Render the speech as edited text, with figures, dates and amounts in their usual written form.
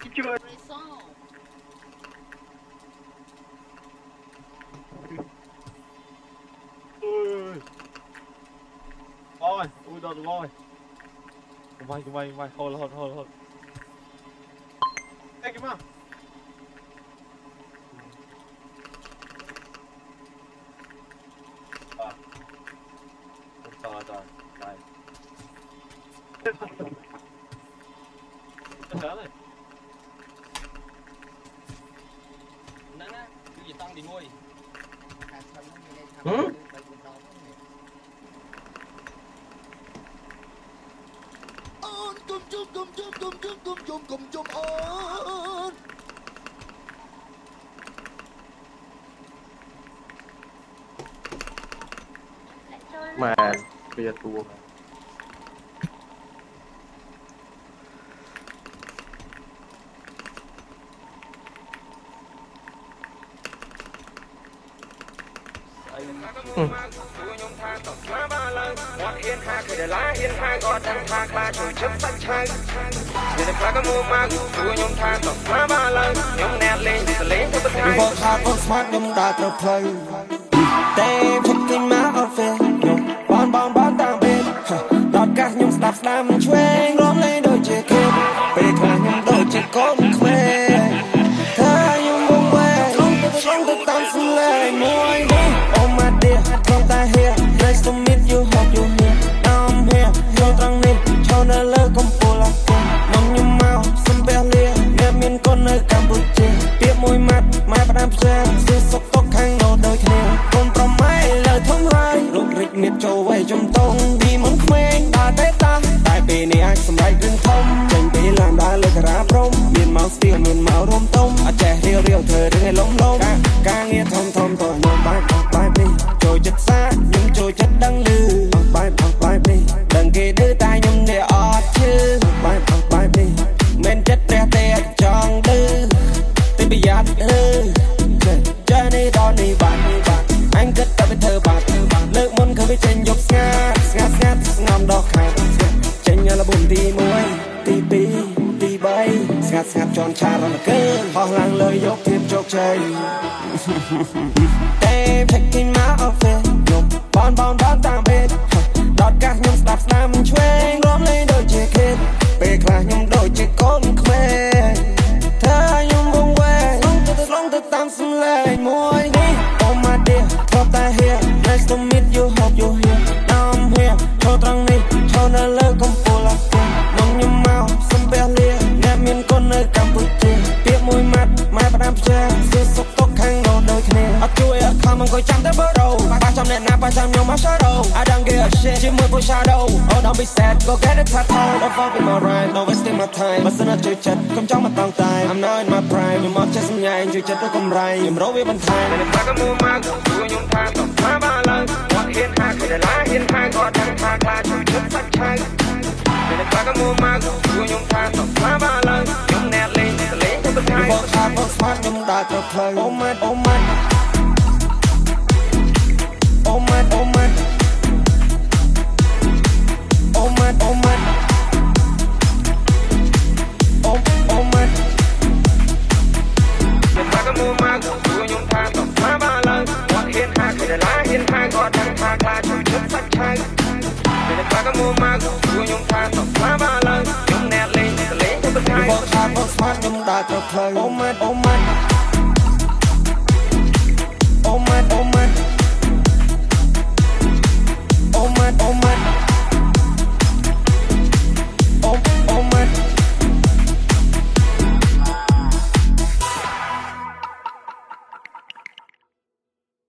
ជួយអូយអូយដល់ទៅហើយកុំវាយហូលអេគេមកតបាយទៅដល់ហើយណាគឺតាំងទី1អូនគុំជុំអូនมาเปียตัวมา Work hard, work smart ខ្ញុំដើរត្រូវផ្លូវតែ checking my outfit ខ្ញុំបងតាមពេលដល់កាសខ្ញុំស្ដាប់ឆ្វេងរំលែងដូចជាគេពេលខ្លះខ្ញុំដូចជាកូនក្មេងថាខ្ញុំវងវែងឆ្លងទៅតាមស្លេងមួយនេះ Oh my dear ខ្ញុំតែ here nice to meet you hope you here I'm here ចូលត្រង់នេះឈរនៅលើកំពូលអគុណខ្ញុំមកសំពះលាអ្នកមានកូននៅកម្ពុជាពាក្យមួយម៉ាត់ម៉ែផ្ដាំផ្សាសួរសុខទុក្ខខាងនោះដូចគ្នាកូនប្រម៉ែលើធំហើយរូបរិចមានចូលវ័យចំតងពីមុនក្មេងដល់តែពេលនេះអាចសម្រេចរឿងធំចេញពីឡានដើរលើការ៉ាព្រំមានមកស្ទៀងមានមករួមតុំអត់ចេះរៀវធ្វើរឿងឲ្យលំការងារធំតោះខ្ញុំបែបនេះចូលចិត្តសាខ្ញុំចូលចិត្តដឹងឮបែបនេះដឹងគេឌឺតែខ្ញុំនេះអត់ជឿបែបនេះមិនចិត្តព្រះទេចង់ឌឺទីប្រយ័ត្នចានេះដល់នេះបាត់អញគិតតែទៅធ្វើបាត់លើកមុនគឺវាចេញយកស្ងាត់ស្ងំដោះខាត់ចេញលបុនទី1ទី2ទី3ស្ងាត់ជន់ឆារំកើហោះឡើងលើយកភាពជោគជ័យតែ checking my outfit ខ្ញុំបងតាមពេលដល់កាសខ្ញុំស្ដាប់ឆ្វេងរំលែងដូចជាគេពេលខ្លះខ្ញុំដូចជាកូនក្មេងថាខ្ញុំវងវែងឆ្លងទៅតាមស្លេងមួយនេះ Oh my dear ខ្ញុំតែ here nice to meet you hope you here I'm here ចូលត្រង់នេះឈរនៅលើកំពូលអគុណខ្ញុំមកសំពះលាអ្នកមានកូននៅកម្ពុជាពាក្យមួយម៉ាត់ម៉ែផ្ដាំផ្សាសួរសុខទុក្ខខាងនោះដូចគ្នាអត់ជួយអត់ខំអង្គុយចាំតែបរោបាចាំអ្នកណាបាចាំខ្ញុំមក shadow I don't give a shit ជាមួយពួក shadow Oh don't be sad go get it tattoo Don't fuck with my rhyme no wasting my time បើសិនអត់ជួយចិត្តកុំចង់មកតង់តែ I'm not in my prime ខ្ញុំមកចេះសម្ញែងជួយចិត្តទៅកំរៃខ្ញុំរកវាបន្ថែមតែបាក់មកមកជួយខ្ញុំថាតថាបានឡើងគាត់ហ៊ានថាគេឡាហ៊ានថាគាត់ថាខ្លាចជួយចិត្តសាច់ឆៅតែបាក់មកជួយខ្ញុំថាតថាបានឡើងខ្ញុំអ្នកលេងទៅបន្ថែមបងថាបងស្មាតខ្ញុំដើរទៅផ្លូវ Oh my Oh my Oh my Oh my Oh my Oh my Oh Oh my តែបាក់មកជួយខ្ញុំថាតថាបានឡើងគាត់ហ៊ានថាគេឡាហ៊ានថាគាត់ថាខ្លាចជួយចិត្តសាច់ឆៅតែបាក់មកជួយខ្ញុំថាតថាបានឡើងខ្ញុំអ្នកលេងទៅបន្ថែមបងថាបងស្មាតខ្ញុំដើរទៅផ្លូវ Oh my Oh my